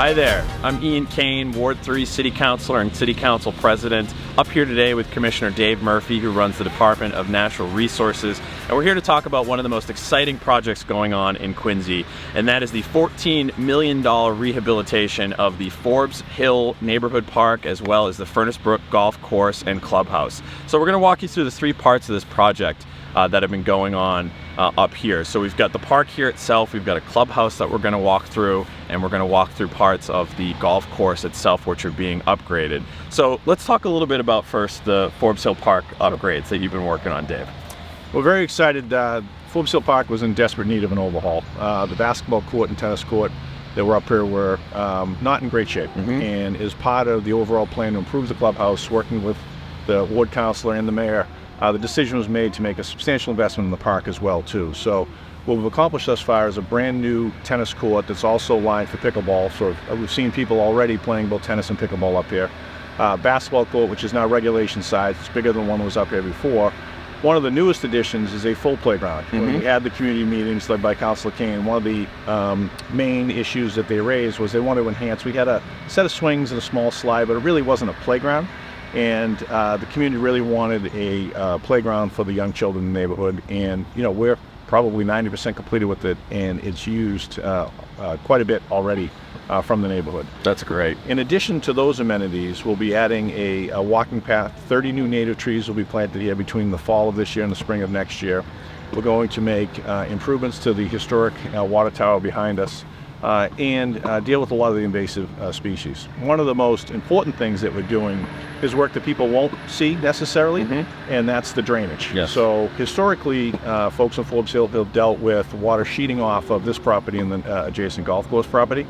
Hi there, I'm Ian Cain, Ward 3 City Councilor and City Council President, up here today with Commissioner Dave Murphy, who runs the Department of Natural Resources, and we're here to talk about one of the most exciting projects going on in Quincy, and that is the $14 million rehabilitation of the Forbes Hill Neighborhood Park, as well as the Furnace Brook Golf Course and Clubhouse. So we're going to walk you through the three parts of this project that have been going on up here. So we've got the park here itself, we've got a clubhouse that we're going to walk through, and we're going to walk through parts of the golf course itself, which are being upgraded. So let's talk a little bit about first the Forbes Hill Park upgrades that you've been working on, Dave. We're very excited. Forbes Hill Park was in desperate need of an overhaul. The basketball court and tennis court that were up here were not in great shape. And as part of the overall plan to improve the clubhouse, working with the ward councilor and the mayor, the decision was made to make a substantial investment in the park as well too. So what we've accomplished thus far is a brand new tennis court that's also lined for pickleball. So we've seen people already playing both tennis and pickleball up here. Basketball court, which is now regulation size, it's bigger than one that was up here before. One of the newest additions is a full playground. When we had the community meetings led by Councilor Cain, one of the main issues that they raised was they wanted to enhance. We had a set of swings and a small slide, but it really wasn't a playground. And the community really wanted a playground for the young children in the neighborhood. And you know, we're probably 90% completed with it, and it's used quite a bit already from the neighborhood. That's great. In addition to those amenities, we'll be adding a walking path. 30 new native trees will be planted here between the fall of this year and the spring of next year. We're going to make improvements to the historic water tower behind us, and deal with a lot of the invasive species. One of the most important things that we're doing is work that people won't see necessarily, and that's the drainage. Yes. So historically, folks in Forbes Hill have dealt with water sheeting off of this property and the adjacent golf course property.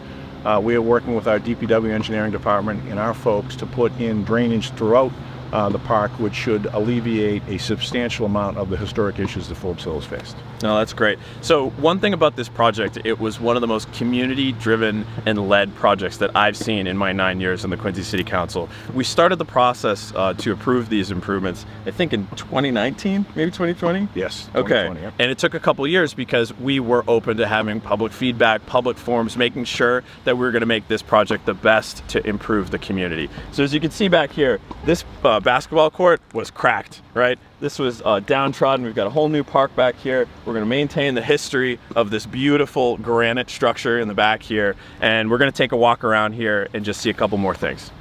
We are working with our DPW engineering department and our folks to put in drainage throughout the park, which should alleviate a substantial amount of the historic issues that Forbes Hill has faced. No, that's great. So one thing about this project, it was one of the most community-driven and led projects that I've seen in my 9 years in the Quincy City Council. We started the process to approve these improvements, I think in 2019, maybe 2020? Yes. Okay. 2020, yeah. And it took a couple years because we were open to having public feedback, public forums, making sure that we were going to make this project the best to improve the community. So as you can see back here, this basketball court was cracked, right? This was downtrodden. We've got a whole new park back here. We're going to maintain the history of this beautiful granite structure in the back here, and we're going to take a walk around here and just see a couple more things.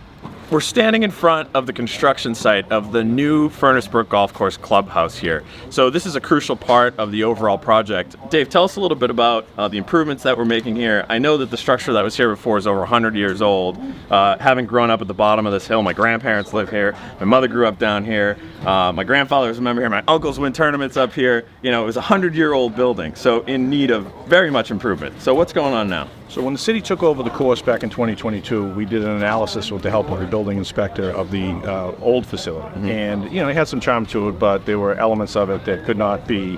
We're standing in front of the construction site of the new Furnace Brook Golf Course Clubhouse here. So this is a crucial part of the overall project. Dave, tell us a little bit about the improvements that we're making here. I know that the structure that was here before is over 100 years old. Having grown up at the bottom of this hill, my grandparents live here. My mother grew up down here. My grandfather was a member here. My uncles win tournaments up here. You know, it was a 100-year-old building, so in need of very much improvement. So what's going on now? So when the city took over the course back in 2022, we did an analysis with the help of the building inspector of the old facility. And, you know, it had some charm to it, but there were elements of it that could not be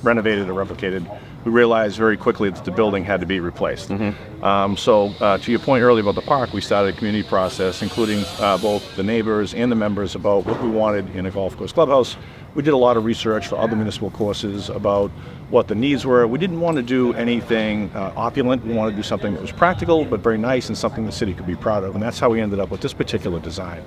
renovated or replicated. We realized very quickly that the building had to be replaced. So to your point earlier about the park, we started a community process, including both the neighbors and the members, about what we wanted in a golf course clubhouse. We did a lot of research for other municipal courses about what the needs were. We didn't want to do anything opulent. We wanted to do something that was practical but very nice and something the city could be proud of. And that's how we ended up with this particular design.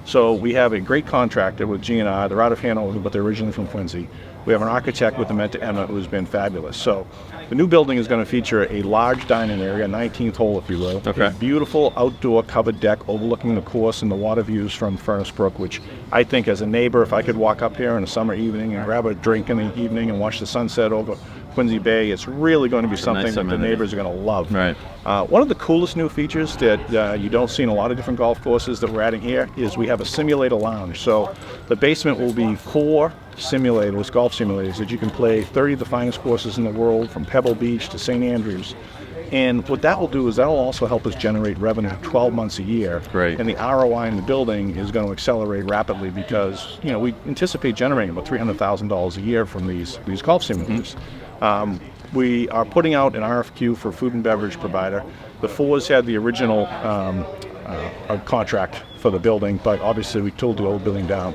So we have a great contractor with G&R. They're out of Hanover, but they're originally from Quincy. We have an architect with the Menta Emma who's been fabulous. So the new building is going to feature a large dining area, 19th hole if you will. Okay. A beautiful outdoor covered deck overlooking the course and the water views from Furnace Brook, which I think as a neighbor, if I could walk up here on a summer evening and grab a drink in the evening and watch the sunset over Quincy Bay, it's really going to be something nice that the neighbors are going to love. Right. One of the coolest new features that you don't see in a lot of different golf courses that we're adding here is we have a simulator lounge. So the basement will be 4 simulators, golf simulators, that you can play 30 of the finest courses in the world, from Pebble Beach to St. Andrews. And what that will do is that will also help us generate revenue 12 months a year. Great. And the ROI in the building is going to accelerate rapidly because, you know, we anticipate generating about $300,000 a year from these golf simulators. We are putting out an RFQ for food and beverage provider. The Fours had the original contract for the building, but obviously we tooled the old building down.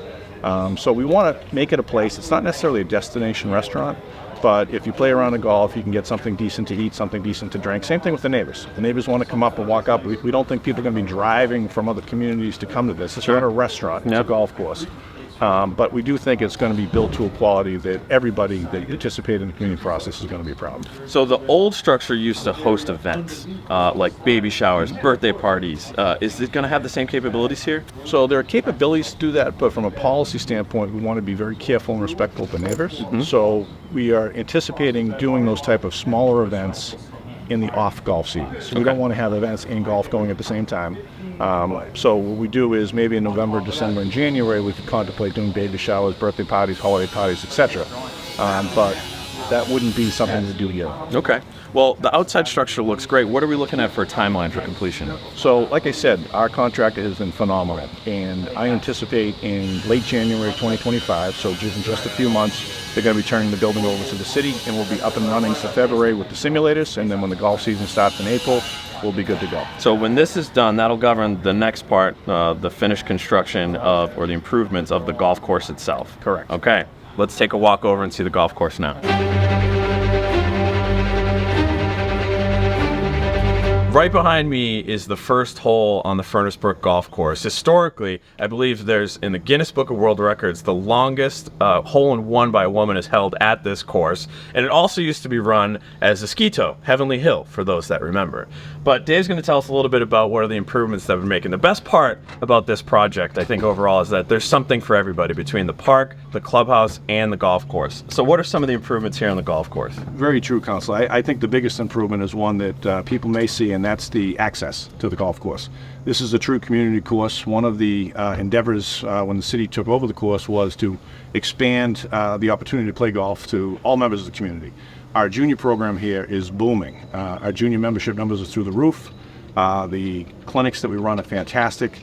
So we want to make it a place. It's not necessarily a destination restaurant, But if you play around the golf, you can get something decent to eat, something decent to drink. Same thing with the neighbors. The neighbors want to come up and walk up. We don't think people are going to be driving from other communities to come to this. It's not a restaurant. It's a golf course. But we do think it's going to be built to a quality that everybody that participated in the community process is going to be proud of. So the old structure used to host events like baby showers, birthday parties. Is it going to have the same capabilities here? So there are capabilities to do that, but from a policy standpoint, we want to be very careful and respectful of the neighbors. So we are anticipating doing those type of smaller events in the off golf season. So we don't want to have events in golf going at the same time. So what we do is maybe in November, December, and January we could contemplate doing baby showers, birthday parties, holiday parties, etc. But that wouldn't be something to do here. Okay. Well, the outside structure looks great. What are we looking at for a timeline for completion? So, like I said, our contractor has been phenomenal, and I anticipate in late January 2025, so just in just a few months, they're going to be turning the building over to the city, and we'll be up and running for February with the simulators, and then when the golf season starts in April, we'll be good to go. So when this is done, that'll govern the next part, the finished construction of, or the improvements of the golf course itself. Correct. Okay, let's take a walk over and see the golf course now. Right behind me is the first hole on the Furnace Brook golf course. Historically, I believe there's, in the Guinness Book of World Records, the longest hole-in-one by a woman is held at this course. And it also used to be run as a ski tow, Heavenly Hill, for those that remember. But Dave's going to tell us a little bit about what are the improvements that we're making. The best part about this project, I think overall, is that there's something for everybody between the park, the clubhouse, and the golf course. So what are some of the improvements here on the golf course? Very true, Council. I think the biggest improvement is one that people may see, and that's the access to the golf course. This is a true community course. One of the endeavors when the city took over the course was to expand the opportunity to play golf to all members of the community. Our junior program here is booming. Our junior membership numbers are through the roof. The clinics that we run are fantastic.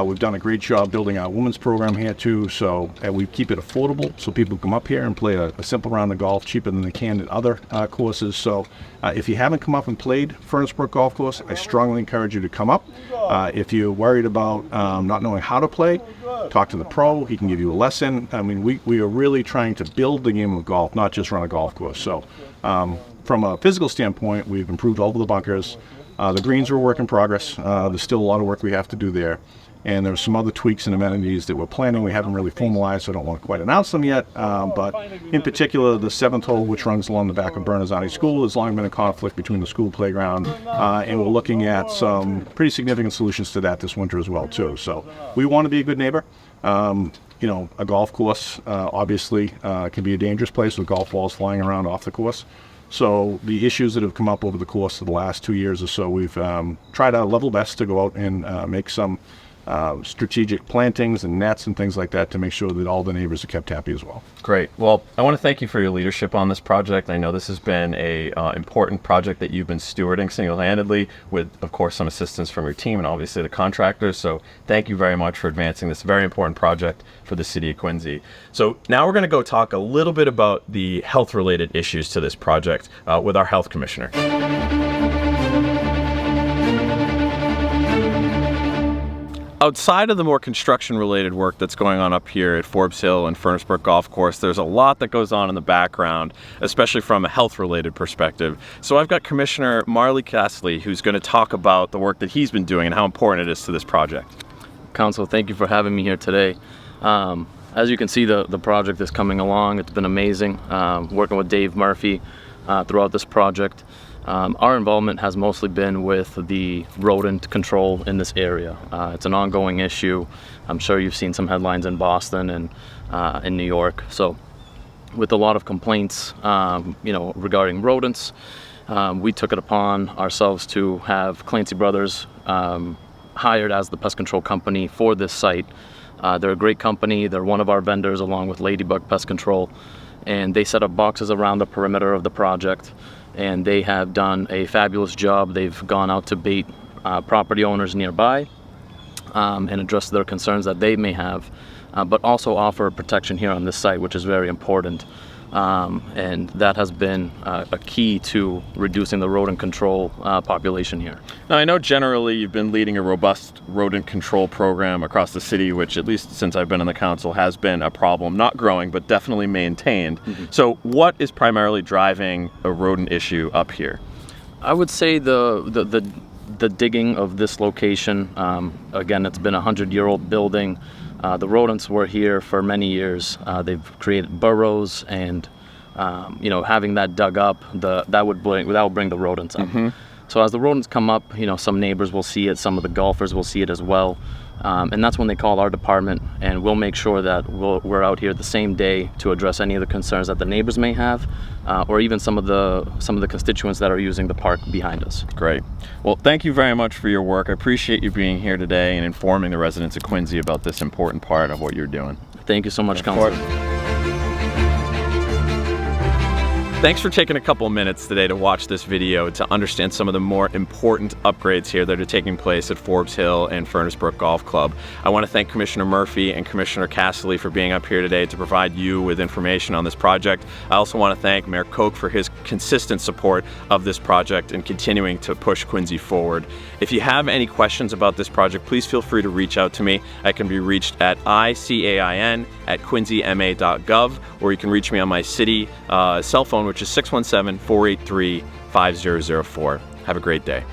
We've done a great job building our women's program here too, so we keep it affordable so people come up here and play a simple round of golf cheaper than they can at other courses. So if you haven't come up and played Furnace Brook Golf Course, I strongly encourage you to come up. If you're worried about not knowing how to play, talk to the pro. He can give you a lesson. I mean, we are really trying to build the game of golf, not just run a golf course. So from a physical standpoint, we've improved all of the bunkers. The greens are a work in progress. There's still a lot of work we have to do there. And there's some other tweaks and amenities that we're planning. We haven't really formalized, so I don't want to quite announce them yet. But in particular, the 7th hole, which runs along the back of Bernazani School, has long been a conflict between the school playground. And we're looking at some pretty significant solutions to that this winter as well, too. So we want to be a good neighbor. You know, a golf course, obviously, can be a dangerous place with golf balls flying around off the course. So the issues that have come up over the course of the last 2 years or so, we've tried our level best to go out and make some strategic plantings and nets and things like that to make sure that all the neighbors are kept happy as well. Great. Well, I want to thank you for your leadership on this project. I know this has been a important project that you've been stewarding single-handedly with, of course, some assistance from your team and obviously the contractors. So thank you very much for advancing this very important project for the city of Quincy. So now we're going to go talk a little bit about the health-related issues to this project with our health commissioner. Outside of the more construction-related work that's going on up here at Forbes Hill and Furnace Brook Golf Course, there's a lot that goes on in the background, especially from a health-related perspective. So I've got Commissioner Marli Caslli, who's going to talk about the work that he's been doing and how important it is to this project. Council, thank you for having me here today. As you can see, the project is coming along. It's been amazing working with Dave Murphy throughout this project. Our involvement has mostly been with the rodent control in this area. It's an ongoing issue. I'm sure you've seen some headlines in Boston and in New York. So with a lot of complaints regarding rodents, we took it upon ourselves to have Clancy Brothers hired as the pest control company for this site. They're a great company. They're one of our vendors along with Ladybug Pest Control, and they set up boxes around the perimeter of the project. And they have done a fabulous job. They've gone out to bait property owners nearby and address their concerns that they may have, but also offer protection here on this site, which is very important. and that has been a key to reducing the rodent control population here. Now, I know generally you've been leading a robust rodent control program across the city, which at least since I've been on the council has been a problem, not growing, but definitely maintained. So what is primarily driving a rodent issue up here? I would say the digging of this location. Again, it's been a 100-year-old building. The rodents were here for many years. They've created burrows, and having that dug up, that would bring the rodents up. So as the rodents come up, some neighbors will see it, some of the golfers will see it as well, and that's when they call our department, and we'll make sure that we're out here the same day to address any of the concerns that the neighbors may have, or even some of the constituents that are using the park behind us. Great. Well, thank you very much for your work. I appreciate you being here today and informing the residents of Quincy about this important part of what you're doing. Thank you so much, Councilor. Thanks for taking a couple minutes today to watch this video to understand some of the more important upgrades here that are taking place at Forbes Hill and Furnace Brook Golf Club. I want to thank Commissioner Murphy and Commissioner Caslli for being up here today to provide you with information on this project. I also want to thank Mayor Koch for his consistent support of this project and continuing to push Quincy forward. If you have any questions about this project, please feel free to reach out to me. I can be reached at icain@quincyma.gov, or you can reach me on my city cell phone, which is 617-483-5004. Have a great day.